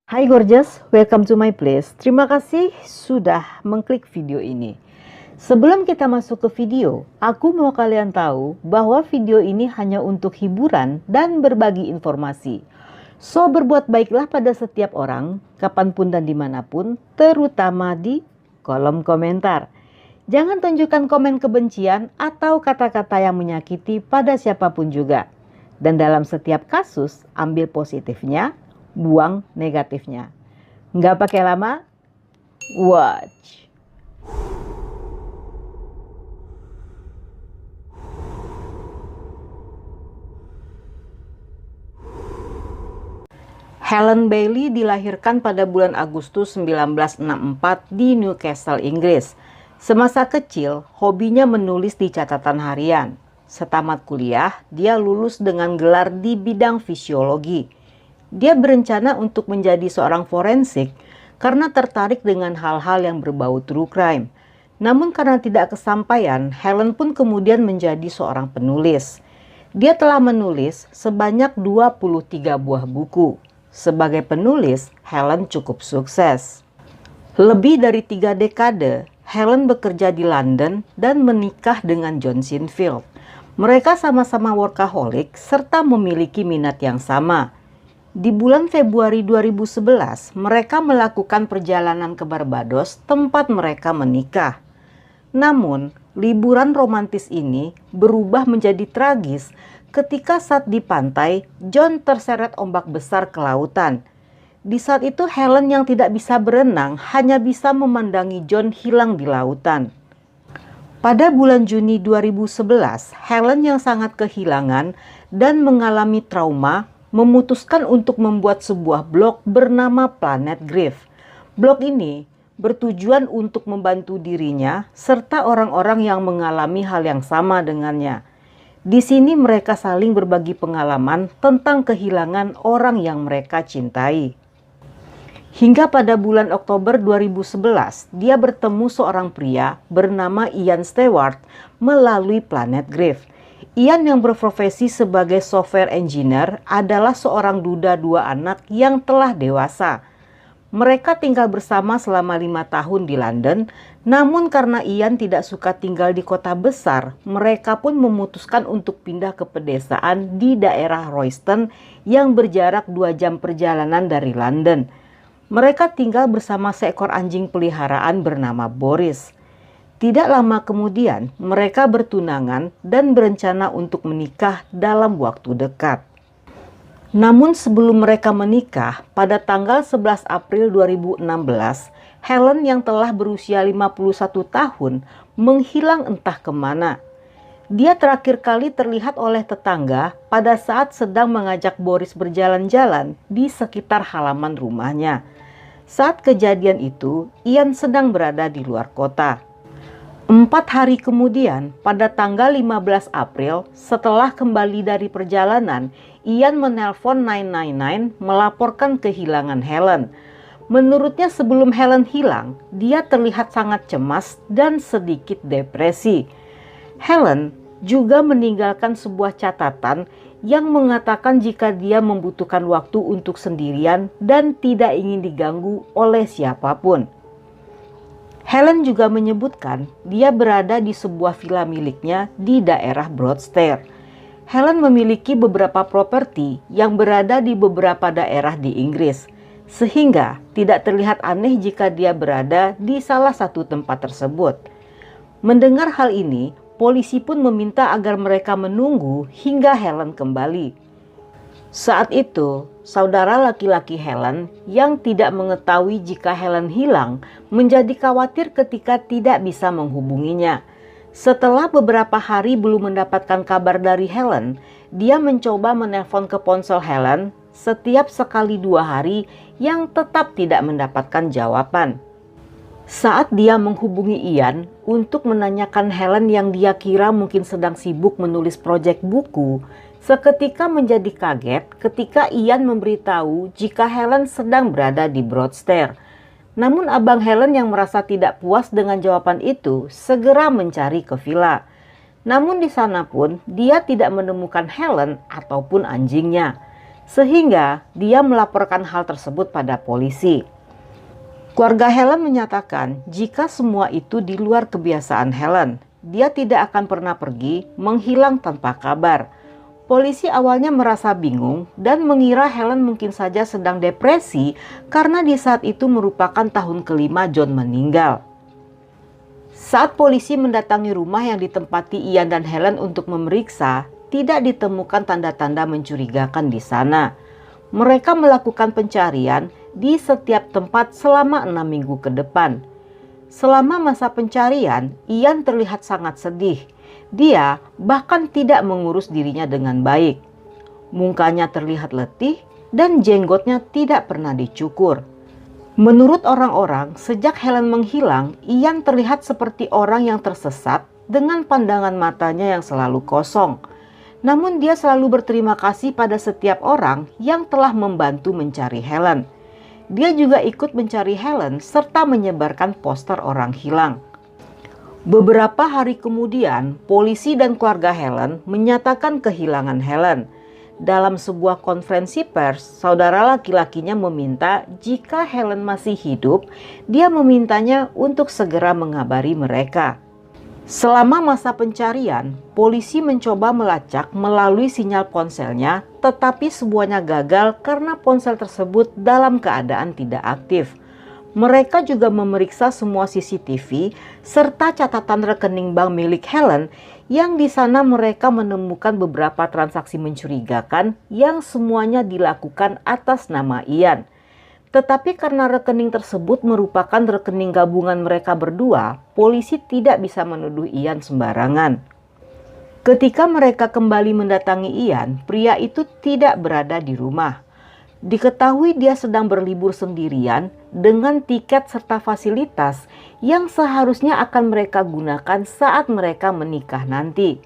Hai gorgeous, welcome to my place. Terima kasih sudah mengklik video ini. Sebelum kita masuk ke video, aku mau kalian tahu bahwa video ini hanya untuk hiburan dan berbagi informasi. So, berbuat baiklah pada setiap orang, kapanpun dan dimanapun, terutama di kolom komentar. Jangan tunjukkan komen kebencian atau kata-kata yang menyakiti pada siapapun juga. Dan dalam setiap kasus, ambil positifnya, buang negatifnya. Nggak pakai lama, watch. Helen Bailey dilahirkan pada bulan Agustus 1964 di Newcastle, Inggris. Semasa kecil, hobinya menulis di catatan harian. Setamat kuliah, dia lulus dengan gelar di bidang fisiologi. Dia berencana untuk menjadi seorang forensik karena tertarik dengan hal-hal yang berbau true crime. Namun karena tidak kesampaian, Helen pun kemudian menjadi seorang penulis. Dia telah menulis sebanyak 23 buah buku. Sebagai penulis, Helen cukup sukses. Lebih dari 3 dekade, Helen bekerja di London dan menikah dengan John Sinfield. Mereka sama-sama workaholic serta memiliki minat yang sama. Di bulan Februari 2011, mereka melakukan perjalanan ke Barbados, tempat mereka menikah. Namun, liburan romantis ini berubah menjadi tragis ketika saat di pantai, John terseret ombak besar ke lautan. Di saat itu, Helen yang tidak bisa berenang hanya bisa memandangi John hilang di lautan. Pada bulan Juni 2011, Helen yang sangat kehilangan dan mengalami trauma memutuskan untuk membuat sebuah blog bernama Planet Grief. Blog ini bertujuan untuk membantu dirinya serta orang-orang yang mengalami hal yang sama dengannya. Di sini mereka saling berbagi pengalaman tentang kehilangan orang yang mereka cintai. Hingga pada bulan Oktober 2011, dia bertemu seorang pria bernama Ian Stewart melalui Planet Grief. Ian yang berprofesi sebagai software engineer adalah seorang duda 2 anak yang telah dewasa. Mereka tinggal bersama selama 5 tahun di London, namun karena Ian tidak suka tinggal di kota besar, mereka pun memutuskan untuk pindah ke pedesaan di daerah Royston yang berjarak 2 jam perjalanan dari London. Mereka tinggal bersama seekor anjing peliharaan bernama Boris. Tidak lama kemudian, mereka bertunangan dan berencana untuk menikah dalam waktu dekat. Namun sebelum mereka menikah, pada tanggal 11 April 2016, Helen yang telah berusia 51 tahun menghilang entah kemana. Dia terakhir kali terlihat oleh tetangga pada saat sedang mengajak Boris berjalan-jalan di sekitar halaman rumahnya. Saat kejadian itu, Ian sedang berada di luar kota. 4 hari kemudian, pada tanggal 15 April, setelah kembali dari perjalanan, Ian menelpon 999 melaporkan kehilangan Helen. Menurutnya sebelum Helen hilang, dia terlihat sangat cemas dan sedikit depresi. Helen juga meninggalkan sebuah catatan yang mengatakan jika dia membutuhkan waktu untuk sendirian dan tidak ingin diganggu oleh siapapun. Helen juga menyebutkan dia berada di sebuah villa miliknya di daerah Broadstairs. Helen memiliki beberapa properti yang berada di beberapa daerah di Inggris, sehingga tidak terlihat aneh jika dia berada di salah satu tempat tersebut. Mendengar hal ini, polisi pun meminta agar mereka menunggu hingga Helen kembali. Saat itu, saudara laki-laki Helen yang tidak mengetahui jika Helen hilang menjadi khawatir ketika tidak bisa menghubunginya. Setelah beberapa hari belum mendapatkan kabar dari Helen, dia mencoba menelpon ke ponsel Helen setiap sekali 2 hari yang tetap tidak mendapatkan jawaban. Saat dia menghubungi Ian untuk menanyakan Helen yang dia kira mungkin sedang sibuk menulis proyek buku, seketika menjadi kaget ketika Ian memberitahu jika Helen sedang berada di Broadstairs. Namun abang Helen yang merasa tidak puas dengan jawaban itu segera mencari ke villa. Namun di sana pun dia tidak menemukan Helen ataupun anjingnya. sehingga dia melaporkan hal tersebut pada polisi. Keluarga Helen menyatakan jika semua itu di luar kebiasaan Helen, dia tidak akan pernah pergi menghilang tanpa kabar. Polisi awalnya merasa bingung dan mengira Helen mungkin saja sedang depresi karena di saat itu merupakan tahun kelima John meninggal. Saat polisi mendatangi rumah yang ditempati Ian dan Helen untuk memeriksa, tidak ditemukan tanda-tanda mencurigakan di sana. Mereka melakukan pencarian di setiap tempat selama 6 minggu ke depan. Selama masa pencarian, Ian terlihat sangat sedih. Dia bahkan tidak mengurus dirinya dengan baik. Mukanya terlihat letih dan jenggotnya tidak pernah dicukur. Menurut orang-orang, sejak Helen menghilang, Ian terlihat seperti orang yang tersesat dengan pandangan matanya yang selalu kosong. Namun dia selalu berterima kasih pada setiap orang yang telah membantu mencari Helen. Dia juga ikut mencari Helen serta menyebarkan poster orang hilang. Beberapa hari kemudian, polisi dan keluarga Helen menyatakan kehilangan Helen. Dalam sebuah konferensi pers, saudara laki-lakinya meminta jika Helen masih hidup, dia memintanya untuk segera mengabari mereka. Selama masa pencarian, polisi mencoba melacak melalui sinyal ponselnya, tetapi semuanya gagal karena ponsel tersebut dalam keadaan tidak aktif. Mereka juga memeriksa semua CCTV serta catatan rekening bank milik Helen, yang di sana mereka menemukan beberapa transaksi mencurigakan yang semuanya dilakukan atas nama Ian. Tetapi karena rekening tersebut merupakan rekening gabungan mereka berdua, polisi tidak bisa menuduh Ian sembarangan. Ketika mereka kembali mendatangi Ian, pria itu tidak berada di rumah. Diketahui dia sedang berlibur sendirian dengan tiket serta fasilitas yang seharusnya akan mereka gunakan saat mereka menikah nanti.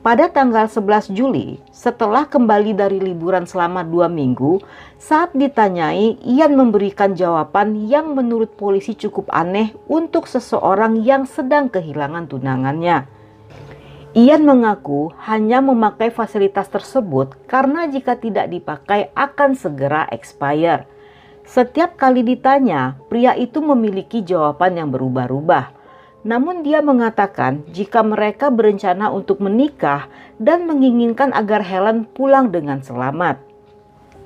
Pada tanggal 11 Juli, setelah kembali dari liburan selama 2 minggu, saat ditanyai, Ian memberikan jawaban yang menurut polisi cukup aneh untuk seseorang yang sedang kehilangan tunangannya. Ian mengaku hanya memakai fasilitas tersebut karena jika tidak dipakai akan segera expire. Setiap kali ditanya, pria itu memiliki jawaban yang berubah-ubah. Namun dia mengatakan jika mereka berencana untuk menikah dan menginginkan agar Helen pulang dengan selamat.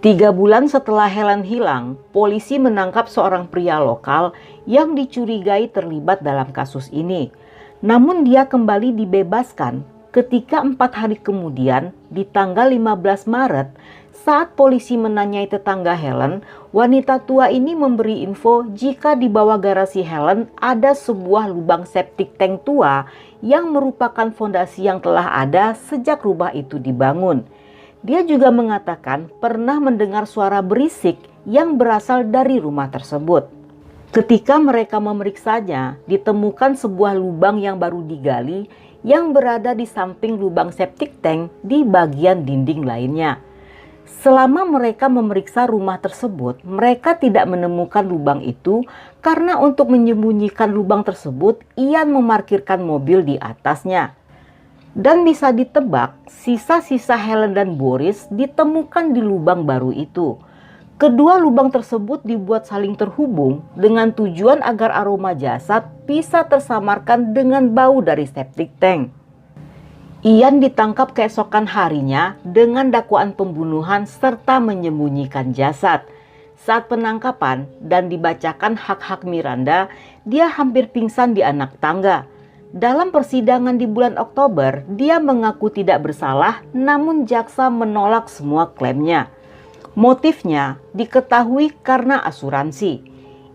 3 bulan setelah Helen hilang, polisi menangkap seorang pria lokal yang dicurigai terlibat dalam kasus ini. Namun dia kembali dibebaskan ketika 4 hari kemudian di tanggal 15 Maret saat polisi menanyai tetangga Helen, wanita tua ini memberi info jika di bawah garasi Helen ada sebuah lubang septic tank tua yang merupakan fondasi yang telah ada sejak rumah itu dibangun. Dia juga mengatakan pernah mendengar suara berisik yang berasal dari rumah tersebut. Ketika mereka memeriksanya, ditemukan sebuah lubang yang baru digali yang berada di samping lubang septic tank di bagian dinding lainnya. Selama mereka memeriksa rumah tersebut, mereka tidak menemukan lubang itu karena untuk menyembunyikan lubang tersebut, Ian memarkirkan mobil di atasnya. Dan bisa ditebak, sisa-sisa Helen dan Boris ditemukan di lubang baru itu. Kedua lubang tersebut dibuat saling terhubung dengan tujuan agar aroma jasad bisa tersamarkan dengan bau dari septic tank. Ian ditangkap keesokan harinya dengan dakwaan pembunuhan serta menyembunyikan jasad. Saat penangkapan dan dibacakan hak-hak Miranda, dia hampir pingsan di anak tangga. Dalam persidangan di bulan Oktober, dia mengaku tidak bersalah, namun jaksa menolak semua klaimnya. Motifnya diketahui karena asuransi.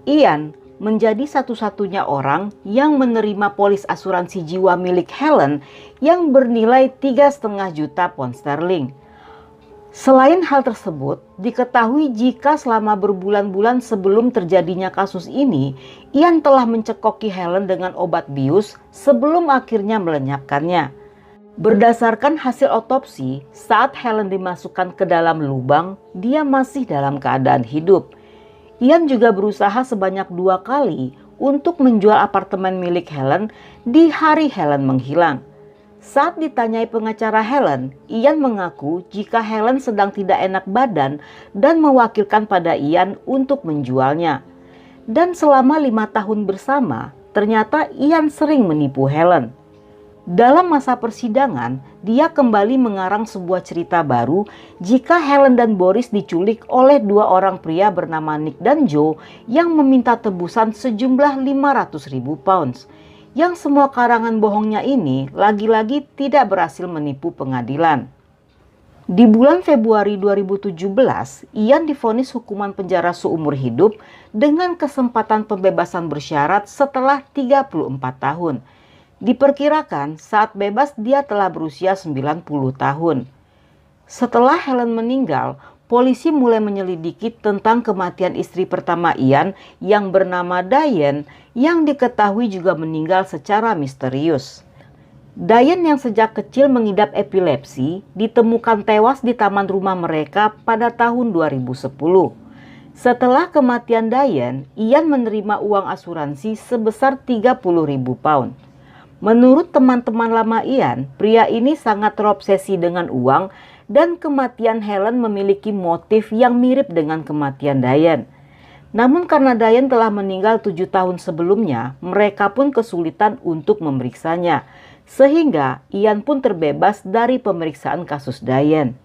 Ian menjadi satu-satunya orang yang menerima polis asuransi jiwa milik Helen yang bernilai 3,5 juta pound sterling. Selain hal tersebut, diketahui jika selama berbulan-bulan sebelum terjadinya kasus ini, Ian telah mencekoki Helen dengan obat bius sebelum akhirnya melenyapkannya. Berdasarkan hasil otopsi, saat Helen dimasukkan ke dalam lubang, dia masih dalam keadaan hidup. Ian juga berusaha sebanyak 2 kali untuk menjual apartemen milik Helen di hari Helen menghilang. Saat ditanyai pengacara Helen, Ian mengaku jika Helen sedang tidak enak badan dan mewakilkan pada Ian untuk menjualnya. Dan selama 5 tahun bersama, ternyata Ian sering menipu Helen. Dalam masa persidangan, dia kembali mengarang sebuah cerita baru jika Helen dan Boris diculik oleh dua orang pria bernama Nick dan Joe yang meminta tebusan sejumlah 500.000 pounds. Yang semua karangan bohongnya ini lagi-lagi tidak berhasil menipu pengadilan. Di bulan Februari 2017, Ian divonis hukuman penjara seumur hidup dengan kesempatan pembebasan bersyarat setelah 34 tahun. Diperkirakan saat bebas dia telah berusia 90 tahun. Setelah Helen meninggal, polisi mulai menyelidiki tentang kematian istri pertama Ian yang bernama Diane yang diketahui juga meninggal secara misterius. Diane yang sejak kecil mengidap epilepsi ditemukan tewas di taman rumah mereka pada tahun 2010. Setelah kematian Diane, Ian menerima uang asuransi sebesar 30.000 pound. Menurut teman-teman lama Ian, pria ini sangat terobsesi dengan uang dan kematian Helen memiliki motif yang mirip dengan kematian Diane. Namun karena Diane telah meninggal 7 tahun sebelumnya, mereka pun kesulitan untuk memeriksanya. Sehingga Ian pun terbebas dari pemeriksaan kasus Diane.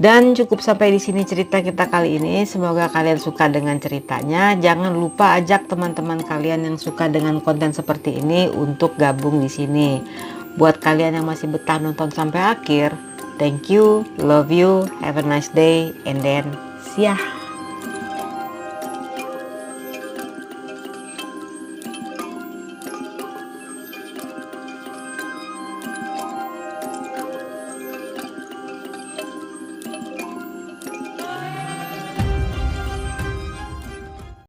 Dan cukup sampai di sini cerita kita kali ini. Semoga kalian suka dengan ceritanya. Jangan lupa ajak teman-teman kalian yang suka dengan konten seperti ini untuk gabung di sini. Buat kalian yang masih betah nonton sampai akhir, thank you, love you, have a nice day, and then see ya.